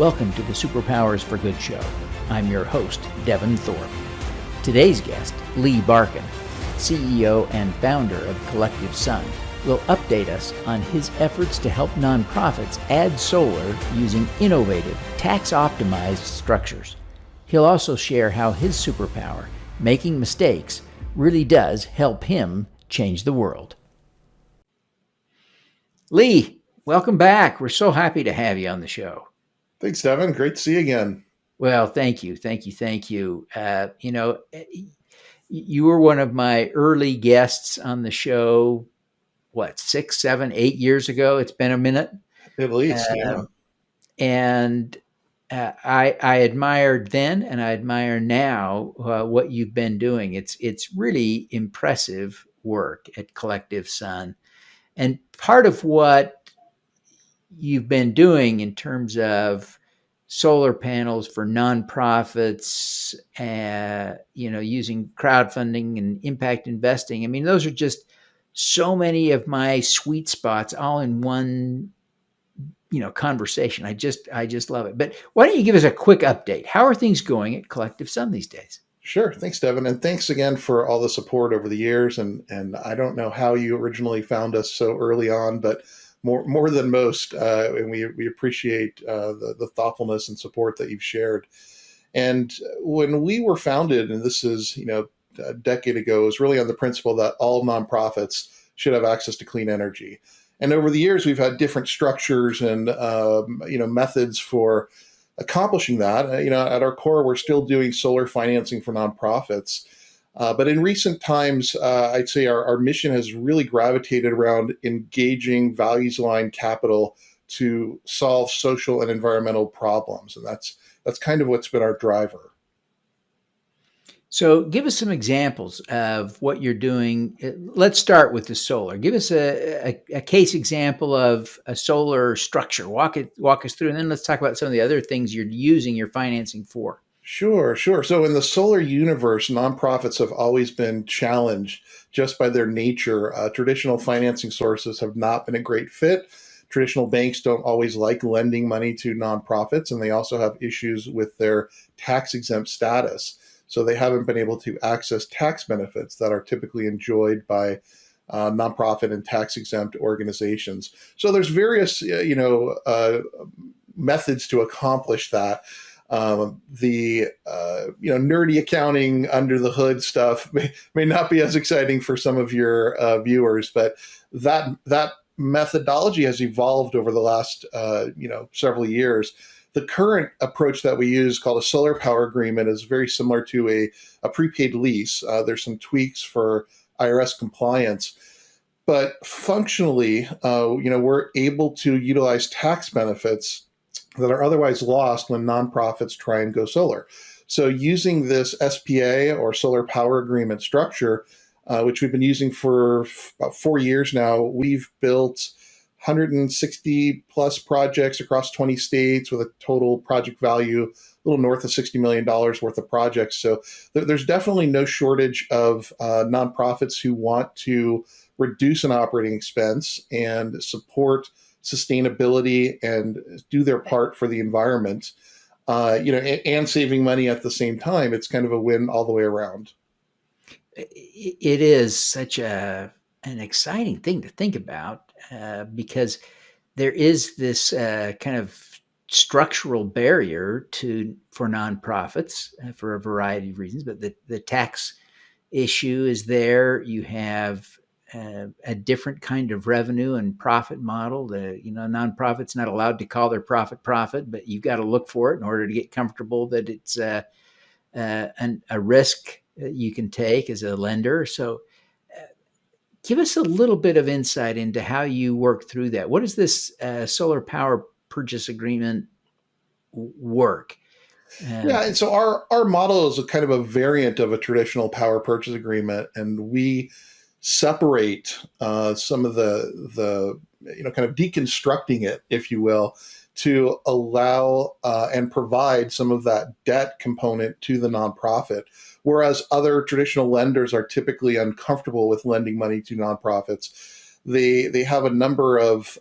Welcome to the Superpowers for Good show. I'm your host, Devin Thorpe. Today's guest, Lee Barken, CEO and founder of CollectiveSun, will update us on his efforts to help nonprofits add solar using innovative, tax-optimized structures. He'll also share how his superpower, making mistakes, really does help him change the world. Lee, welcome back. We're so happy to have you on the show. Thanks, Devin. Great to see you again. Well, thank you. You were one of my early guests on the show, 6, 7, 8 years ago? It's been a minute. At least, yeah. And I admired then and I admire now what you've been doing. It's really impressive work at CollectiveSun. And part of what you've been doing in terms of solar panels for nonprofits, using crowdfunding and impact investing. I mean, those are just so many of my sweet spots all in one, conversation. I just love it. But why don't you give us a quick update? How are things going at CollectiveSun these days? Sure. Thanks, Devin. And thanks again for all the support over the years. And I don't know how you originally found us so early on, but more than most, and we appreciate the thoughtfulness and support that you've shared. And when we were founded, and this is a decade ago, it was really on the principle that all nonprofits should have access to clean energy. And over the years, we've had different structures and methods for accomplishing that. At our core, we're still doing solar financing for nonprofits. But in recent times, I'd say our mission has really gravitated around engaging values-aligned capital to solve social and environmental problems. And that's kind of what's been our driver. So give us some examples of what you're doing. Let's start with the solar. Give us a case example of a solar structure. Walk us through, and then let's talk about some of the other things you're using your financing for. Sure. So in the solar universe, nonprofits have always been challenged just by their nature. Traditional financing sources have not been a great fit. Traditional banks don't always like lending money to nonprofits, and they also have issues with their tax-exempt status. So they haven't been able to access tax benefits that are typically enjoyed by nonprofit and tax-exempt organizations. So there's various, methods to accomplish that. The nerdy accounting under the hood stuff may not be as exciting for some of your viewers, but that methodology has evolved over the last several years. The current approach that we use, called a solar power agreement, is very similar to a prepaid lease. There's some tweaks for IRS compliance, but functionally, we're able to utilize tax benefits that are otherwise lost when nonprofits try and go solar. So using this SPA, or solar power agreement structure, which we've been using for about 4 years now, we've built 160 plus projects across 20 states with a total project value a little north of $60 million worth of projects. So there's definitely no shortage of nonprofits who want to reduce an operating expense and support sustainability and do their part for the environment, and saving money at the same time. It's kind of a win all the way around. It is such an exciting thing to think about because there is this kind of structural barrier for nonprofits for a variety of reasons, but the tax issue is there. You have a different kind of revenue and profit model. Nonprofit's not allowed to call their profit, but you've got to look for it in order to get comfortable that it's a risk you can take as a lender. So give us a little bit of insight into how you work through that. What does this solar power purchase agreement work? And so our model is a kind of a variant of a traditional power purchase agreement, and we separate some of the kind of deconstructing it, if you will, to allow and provide some of that debt component to the nonprofit, whereas other traditional lenders are typically uncomfortable with lending money to nonprofits. They have a number of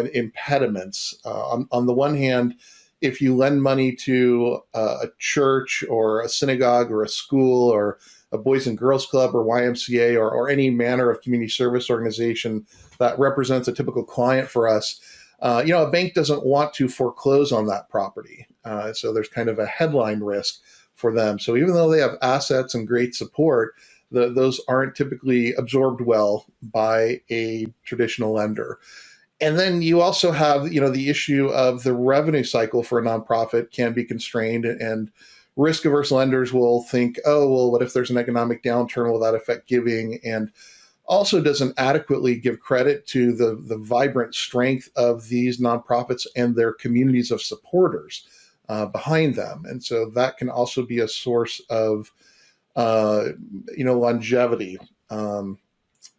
impediments. On the one hand, if you lend money to a church or a synagogue or a school or a Boys and Girls Club or YMCA or any manner of community service organization that represents a typical client for us, a bank doesn't want to foreclose on that property. So there's kind of a headline risk for them. So even though they have assets and great support, those aren't typically absorbed well by a traditional lender. And then you also have, the issue of the revenue cycle for a nonprofit can be constrained, and risk averse lenders will think, oh, well, what if there's an economic downturn? Will that affect giving? And also doesn't adequately give credit to the vibrant strength of these nonprofits and their communities of supporters behind them. And so that can also be a source of, longevity.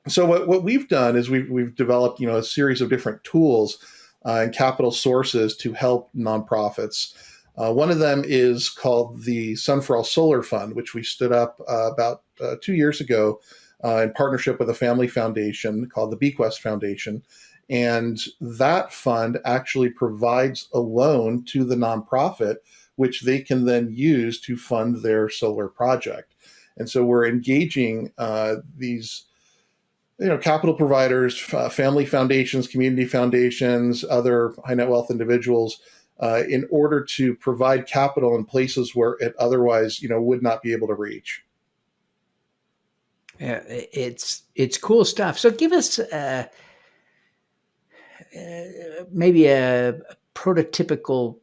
So what we've done is we've developed, a series of different tools and capital sources to help nonprofits. One of them is called the Sun for All Solar Fund, which we stood up about 2 years ago in partnership with a family foundation called the Bequest Foundation. And that fund actually provides a loan to the nonprofit, which they can then use to fund their solar project. And so we're engaging these capital providers, family foundations, community foundations, other high net wealth individuals, in order to provide capital in places where it otherwise, would not be able to reach. Yeah, it's cool stuff. So give us maybe a prototypical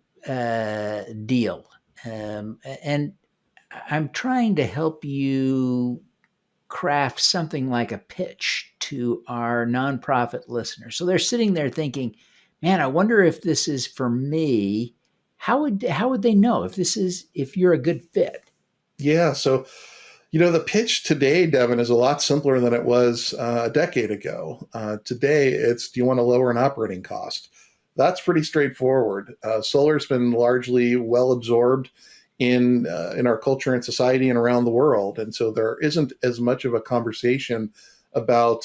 deal, and I'm trying to help you craft something like a pitch to our nonprofit listeners. So they're sitting there thinking, "Man, I wonder if this is for me." How would they know if you're a good fit? Yeah. So, the pitch today, Devin, is a lot simpler than it was a decade ago. Today, it's, do you want to lower an operating cost? That's pretty straightforward. Solar's been largely well absorbed in our culture and society and around the world, and so there isn't as much of a conversation about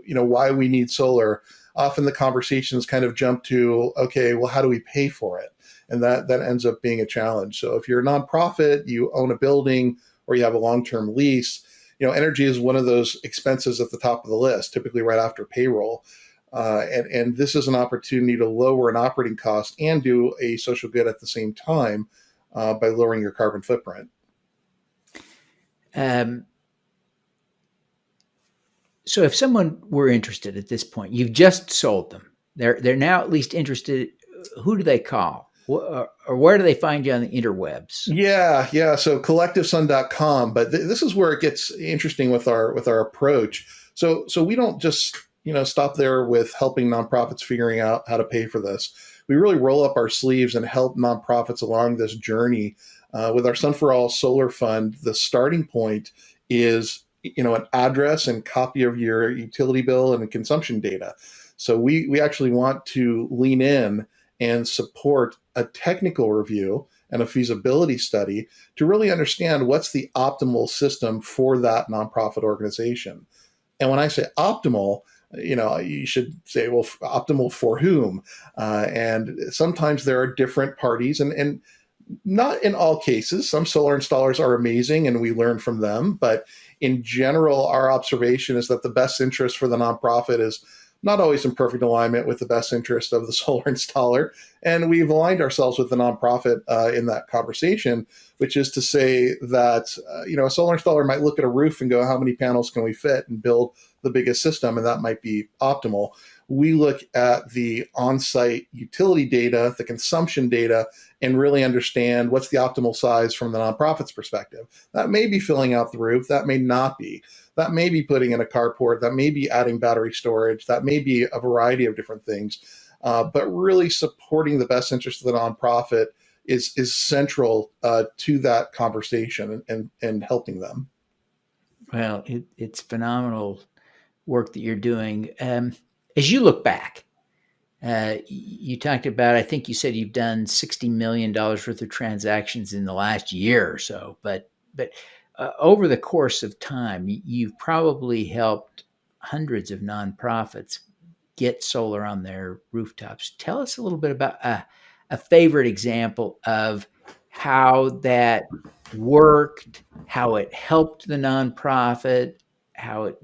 why we need solar. Often the conversations kind of jump to, okay, well, how do we pay for it? And that ends up being a challenge. So if you're a nonprofit, you own a building, or you have a long-term lease, energy is one of those expenses at the top of the list, typically right after payroll. And this is an opportunity to lower an operating cost and do a social good at the same time by lowering your carbon footprint. So if someone were interested at this point, you've just sold them. They're now at least interested. Who do they call? Or where do they find you on the interwebs? Yeah. So CollectiveSun.com, but this is where it gets interesting with our approach. So we don't just stop there with helping nonprofits figuring out how to pay for this. We really roll up our sleeves and help nonprofits along this journey. With our Sun for All Solar Fund, the starting point is an address and copy of your utility bill and consumption data. So we actually want to lean in and support a technical review and a feasibility study to really understand what's the optimal system for that nonprofit organization. And when I say optimal, you should say, well, optimal for whom? And sometimes there are different parties, and not in all cases. Some solar installers are amazing and we learn from them. But in general, our observation is that the best interest for the nonprofit is not always in perfect alignment with the best interest of the solar installer. And we've aligned ourselves with the nonprofit in that conversation, which is to say that, a solar installer might look at a roof and go, how many panels can we fit, and build the biggest system, and that might be optimal. We look at the on-site utility data, the consumption data, and really understand what's the optimal size from the nonprofit's perspective. That may be filling out the roof, that may not be. That may be putting in a carport, that may be adding battery storage, that may be a variety of different things. But really supporting the best interest of the nonprofit is central to that conversation and helping them. Well, it's phenomenal work that you're doing. As you look back, you talked about, I think you said you've done $60 million worth of transactions in the last year or so, but over the course of time, you've probably helped hundreds of nonprofits get solar on their rooftops. Tell us a little bit about a favorite example of how that worked, how it helped the nonprofit, how it,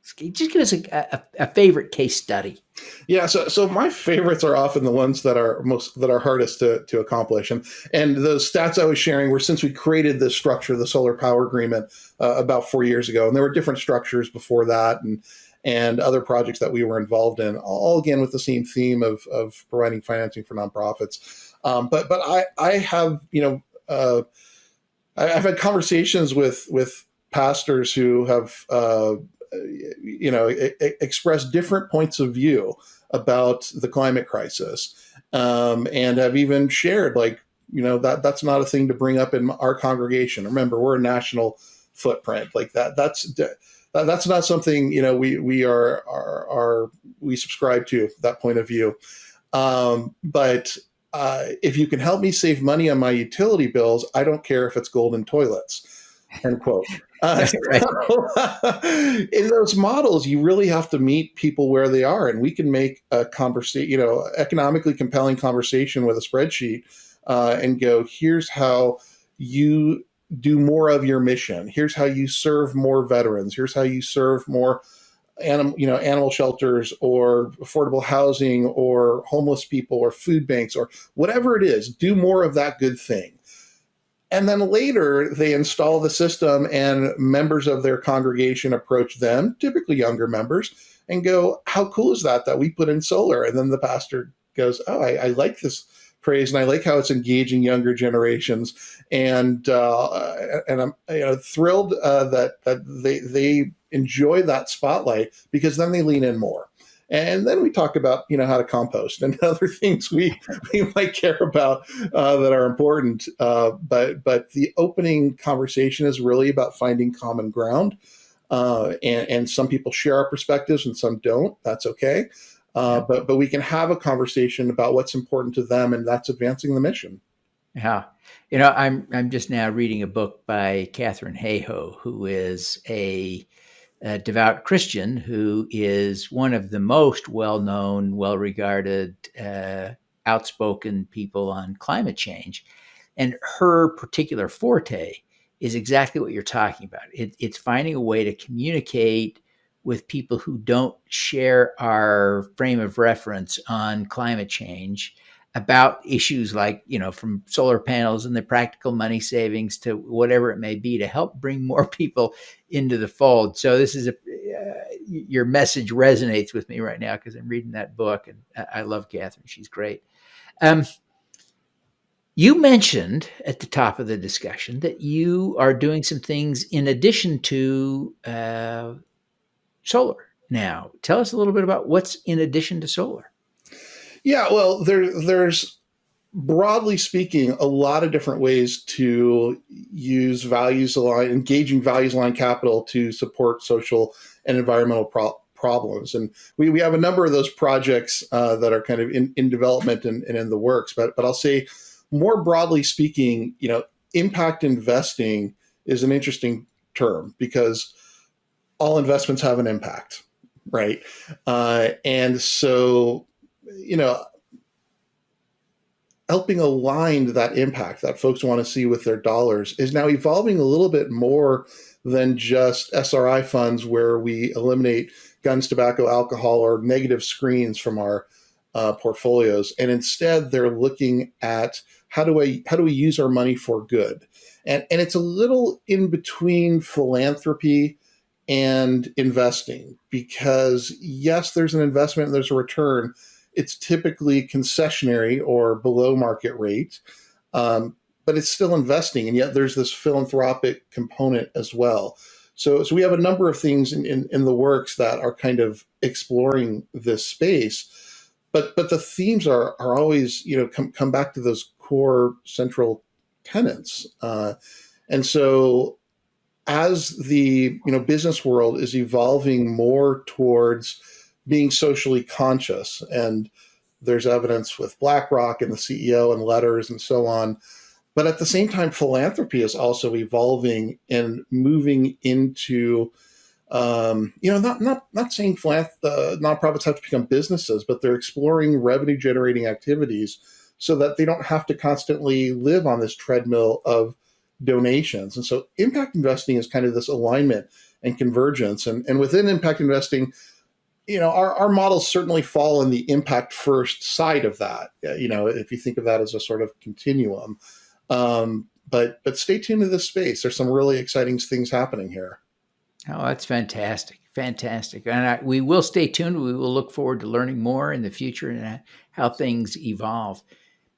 just give us a favorite case study. Yeah, so my favorites are often the ones that are hardest to accomplish, and those stats I was sharing were since we created this structure, the solar power agreement, about 4 years ago, and there were different structures before that, and other projects that we were involved in, all again with the same theme of providing financing for nonprofits. But I have I've had conversations with pastors who have expressed different points of view about the climate crisis, and have even shared that's not a thing to bring up in our congregation. Remember, we're a national footprint like that. That's not something we subscribe to that point of view. But if you can help me save money on my utility bills, I don't care if it's golden toilets. End quote. Right. In those models, you really have to meet people where they are, and we can make a economically compelling conversation with a spreadsheet, and go, here's how you do more of your mission. Here's how you serve more veterans. Here's how you serve more animal shelters or affordable housing or homeless people or food banks or whatever it is. Do more of that good thing. And then later they install the system, and members of their congregation approach them, typically younger members, and go, how cool is that we put in solar? And then the pastor goes, oh, I like this praise, and I like how it's engaging younger generations. And I'm thrilled that they enjoy that spotlight, because then they lean in more. And then we talk about how to compost and other things we might care about that are important. But the opening conversation is really about finding common ground. And some people share our perspectives and some don't. That's okay. But we can have a conversation about what's important to them, and that's advancing the mission. Yeah. I'm just now reading a book by Catherine Hayhoe, who is a devout Christian who is one of the most well-known, well-regarded, outspoken people on climate change. And her particular forte is exactly what you're talking about. It's finding a way to communicate with people who don't share our frame of reference on climate change about issues like, from solar panels and the practical money savings to whatever it may be, to help bring more people into the fold. So this is your message resonates with me right now, because I'm reading that book, and I love Catherine. She's great. You mentioned at the top of the discussion that you are doing some things in addition to solar now. Tell us a little bit about what's in addition to solar. Yeah, well, there's broadly speaking a lot of different ways to use engaging values aligned capital to support social and environmental problems. And we have a number of those projects that are kind of in development and in the works. But I'll say, more broadly speaking, impact investing is an interesting term, because all investments have an impact, right? And so, helping align that impact that folks want to see with their dollars is now evolving a little bit more than just SRI funds, where we eliminate guns, tobacco, alcohol, or negative screens from our portfolios. And instead, they're looking at how do we use our money for good? And it's a little in between philanthropy and investing, because yes, there's an investment and there's a return. It's typically concessionary or below market rate, but it's still investing, and yet there's this philanthropic component as well. So we have a number of things in the works that are kind of exploring this space, but the themes are always come back to those core central tenets, and so as the business world is evolving more towards being socially conscious, and there's evidence with BlackRock and the CEO and letters and so on. But at the same time, philanthropy is also evolving and moving into, not saying nonprofits have to become businesses, but they're exploring revenue generating activities so that they don't have to constantly live on this treadmill of donations. And so impact investing is kind of this alignment and convergence. And within impact investing, our models certainly fall in the impact first side of that. If you think of that as a sort of continuum. But stay tuned to this space. There's some really exciting things happening here. Oh, that's fantastic. Fantastic. And we will stay tuned. We will look forward to learning more in the future and how things evolve.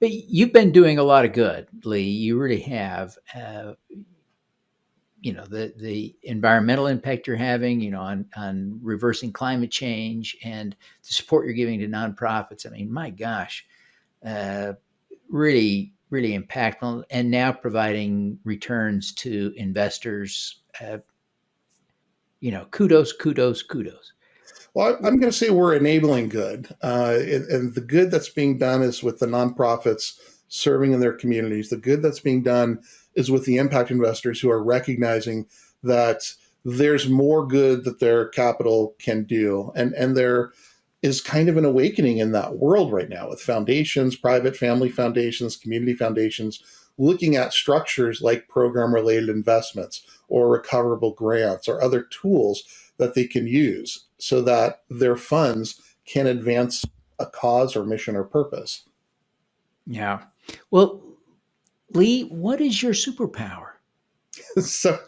But you've been doing a lot of good, Lee. You really have. The environmental impact you're having, on reversing climate change, and the support you're giving to nonprofits. I mean, my gosh, really, really impactful, and now providing returns to investors. Kudos, kudos, kudos. Well, I'm going to say we're enabling good. And the good that's being done is with the nonprofits serving in their communities. The good that's being done is with the impact investors who are recognizing that there's more good that their capital can do. And there is kind of an awakening in that world right now with foundations, private family foundations, community foundations, looking at structures like program-related investments or recoverable grants or other tools that they can use so that their funds can advance a cause or mission or purpose. Yeah. Well, Lee, what is your superpower? So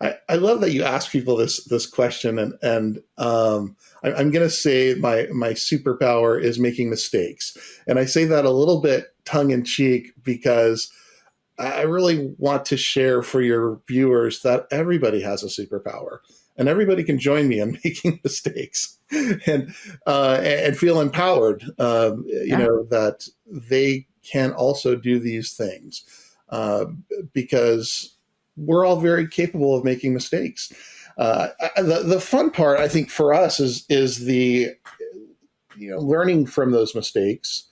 I love that you ask people this question, and I'm going to say my superpower is making mistakes, and I say that a little bit tongue in cheek because I really want to share for your viewers that everybody has a superpower, and everybody can join me in making mistakes, and feel empowered. That they can also do these things because we're all very capable of making mistakes. The fun part, I think, for us is the learning from those mistakes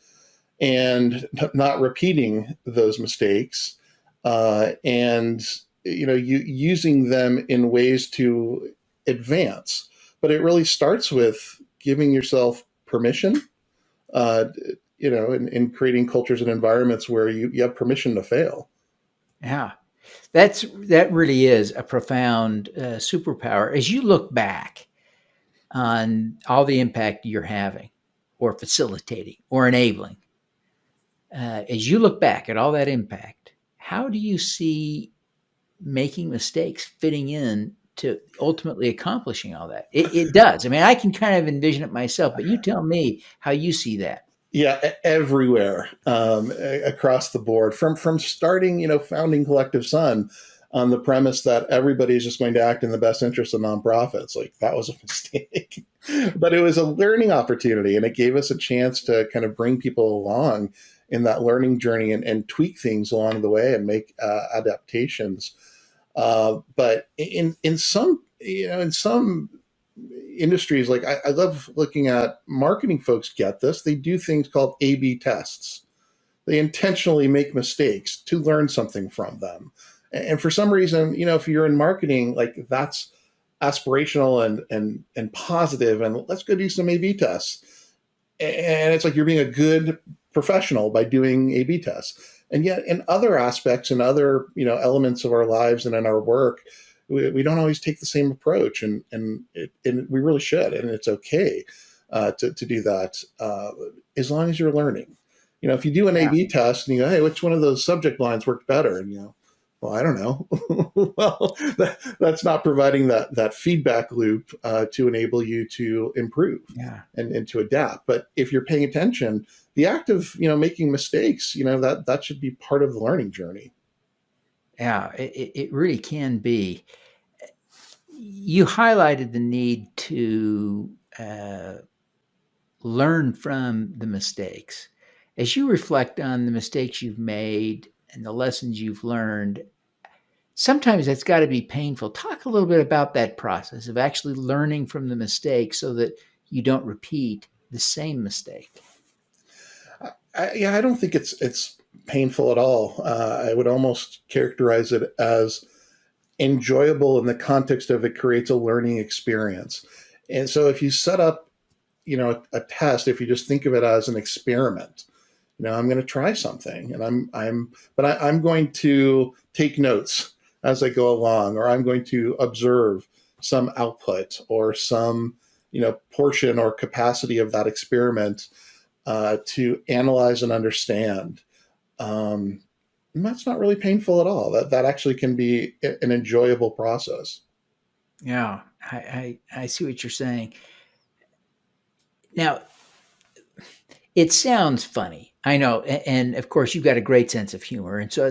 and not repeating those mistakes, and using them in ways to advance. But it really starts with giving yourself permission, in creating cultures and environments where you have permission to fail. Yeah. That really is a profound superpower. As you look back on all the impact you're having, or facilitating, or enabling, as you look back at all that impact, how do you see making mistakes fitting in to ultimately accomplishing all that? It does. I mean, I can kind of envision it myself, but you tell me how you see that. Yeah, everywhere, across the board, from starting, founding CollectiveSun on the premise that everybody is just going to act in the best interest of nonprofits. Like, that was a mistake, but it was a learning opportunity, and it gave us a chance to kind of bring people along in that learning journey and tweak things along the way and make adaptations. But in some industries, like I love looking at marketing folks get this. They do things called A/B tests. They intentionally make mistakes to learn something from them. And for some reason, if you're in marketing, like, that's aspirational and positive, and let's go do some A/B tests. And it's like you're being a good professional by doing A/B tests. And yet in other aspects and other, elements of our lives and in our work, we don't always take the same approach, and we really should, and it's okay to do that, as long as you're learning. If you do an Yeah. A/B test and you go, hey, which one of those subject lines worked better, and well, I don't know. Well, that's not providing that feedback loop to enable you to improve Yeah. and to adapt. But if you're paying attention, the act of making mistakes, that should be part of the learning journey. Yeah. It really can be. You highlighted the need to learn from the mistakes. As you reflect on the mistakes you've made and the lessons you've learned, sometimes that's got to be painful. Talk a little bit about that process of actually learning from the mistake so that you don't repeat the same mistake. I don't think it's painful at all. I would almost characterize it as enjoyable in the context of it creates a learning experience. And so if you set up, a test, if you just think of it as an experiment, I'm going to try something, and I'm going to take notes as I go along, or I'm going to observe some output or some, portion or capacity of that experiment to analyze and understand. Um, and that's not really painful at all. That actually can be an enjoyable process. Yeah, I see what you're saying. Now, it sounds funny, I know, and of course, you've got a great sense of humor, and so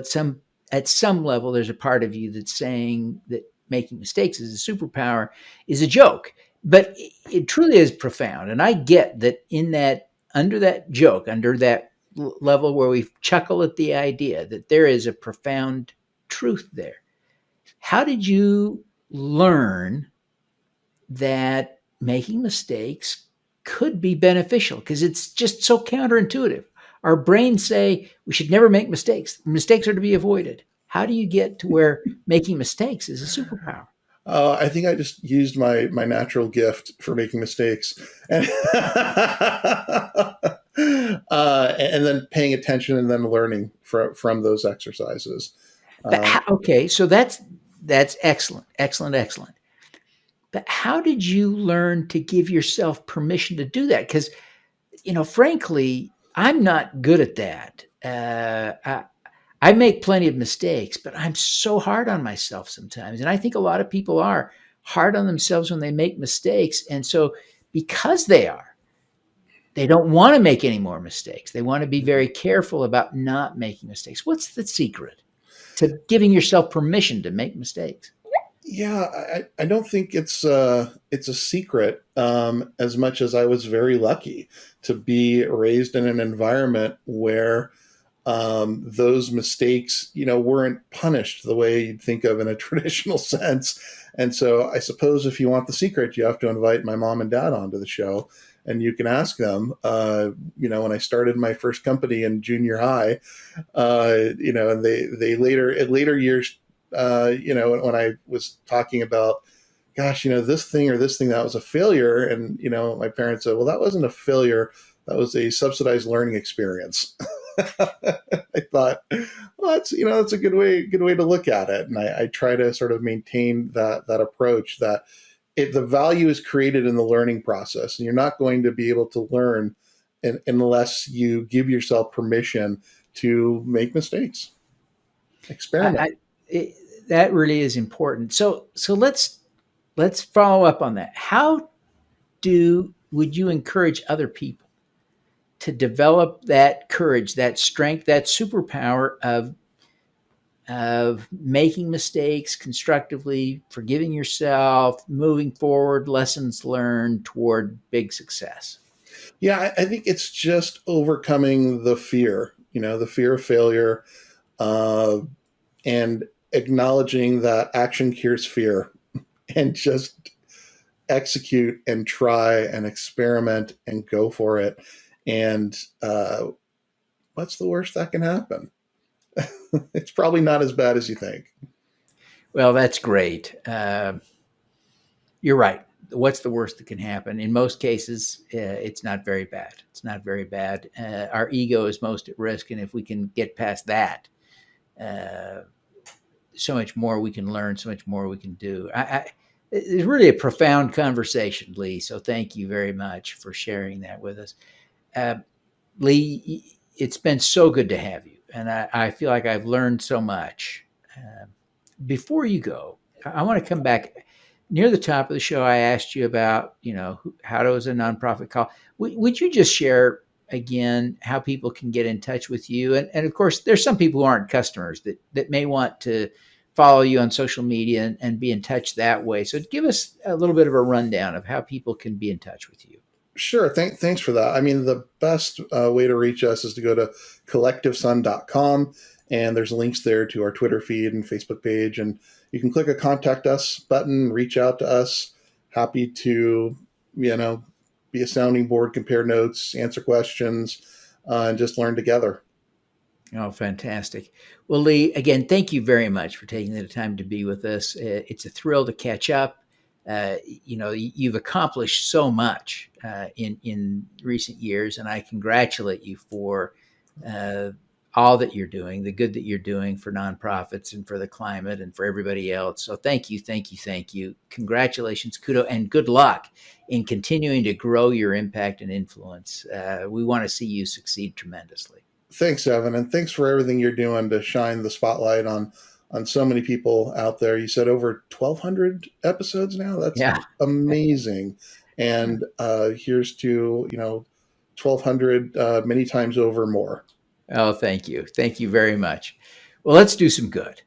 at some level, there's a part of you that's saying that making mistakes is a superpower is a joke, but it truly is profound, and I get that in that under that joke, under that level where we chuckle at the idea that there is a profound truth there. How did you learn that making mistakes could be beneficial? Because it's just so counterintuitive. Our brains say we should never make mistakes. Mistakes are to be avoided. How do you get to where making mistakes is a superpower? I think I just used my natural gift for making mistakes, and and then paying attention and then learning from those exercises. But Um, okay, so that's excellent, excellent, excellent. But how did you learn to give yourself permission to do that? Because frankly, I'm not good at that. I make plenty of mistakes, but I'm so hard on myself sometimes. And I think a lot of people are hard on themselves when they make mistakes. And so, because they don't want to make any more mistakes. They want to be very careful about not making mistakes. What's the secret to giving yourself permission to make mistakes? yeah, I don't think it's a secret, as much as I was very lucky to be raised in an environment where those mistakes, weren't punished the way you'd think of in a traditional sense. And so I suppose if you want the secret, you have to invite my mom and dad onto the show, and you can ask them. When I started my first company in junior high, and they later in later years, when I was talking about, gosh, this thing or this thing that was a failure, and my parents said, well, that wasn't a failure, that was a subsidized learning experience. I thought, well, that's a good way to look at it, and I try to sort of maintain that approach that the value is created in the learning process, and you're not going to be able to learn unless you give yourself permission to make mistakes, I, experiment. I it, that really is important. So let's follow up on that. How do would you encourage other people to develop that courage, that strength, that superpower of making mistakes constructively, forgiving yourself, moving forward, lessons learned toward big success? Yeah, I think it's just overcoming the fear, the fear of failure, uh, and acknowledging that action cures fear, and just execute and try and experiment and go for it. And what's the worst that can happen? It's probably not as bad as you think. Well, that's great. You're right. What's the worst that can happen? In most cases, it's not very bad. It's not very bad. Our ego is most at risk, and if we can get past that, uh, so much more we can learn, so much more we can do. It's really a profound conversation, Lee. So thank you very much for sharing that with us. Uh, Lee, it's been so good to have you, and I feel like I've learned so much. Before you go, I want to come back. Near the top of the show, I asked you about, how does a nonprofit call? Would you just share again how people can get in touch with you? And of course, there's some people who aren't customers that may want to follow you on social media and be in touch that way. So give us a little bit of a rundown of how people can be in touch with you. Sure. Thanks for that. I mean, the best way to reach us is to go to collectivesun.com, and there's links there to our Twitter feed and Facebook page. And you can click a contact us button, reach out to us. Happy to, be a sounding board, compare notes, answer questions, and just learn together. Oh, fantastic. Well, Lee, again, thank you very much for taking the time to be with us. It's a thrill to catch up. You've accomplished so much in recent years, and I congratulate you for all that you're doing, the good that you're doing for nonprofits and for the climate and for everybody else. So thank you, thank you, thank you. Congratulations, kudos, and good luck in continuing to grow your impact and influence. We want to see you succeed tremendously. Thanks, Evan, and thanks for everything you're doing to shine the spotlight on so many people out there. You said over 1,200 episodes now. That's Yeah. amazing. And here's to 1,200 many times over more. Oh, thank you. Thank you very much. Well, let's do some good.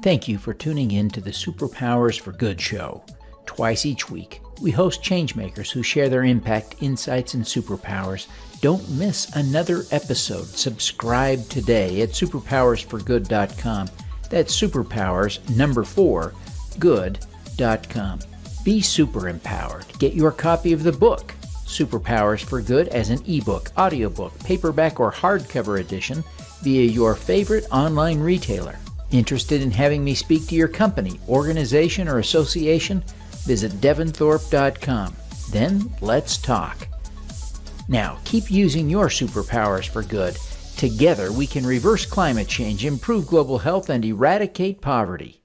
Thank you for tuning in to the Superpowers for Good show. Twice each week, we host changemakers who share their impact, insights, and superpowers. Don't miss another episode. Subscribe today at superpowersforgood.com. That's superpowers, 4, good.com. Be super empowered. Get your copy of the book, Superpowers for Good, as an ebook, audiobook, paperback, or hardcover edition via your favorite online retailer. Interested in having me speak to your company, organization, or association? Visit devonthorpe.com. Then let's talk. Now, keep using your superpowers for good. Together, we can reverse climate change, improve global health, and eradicate poverty.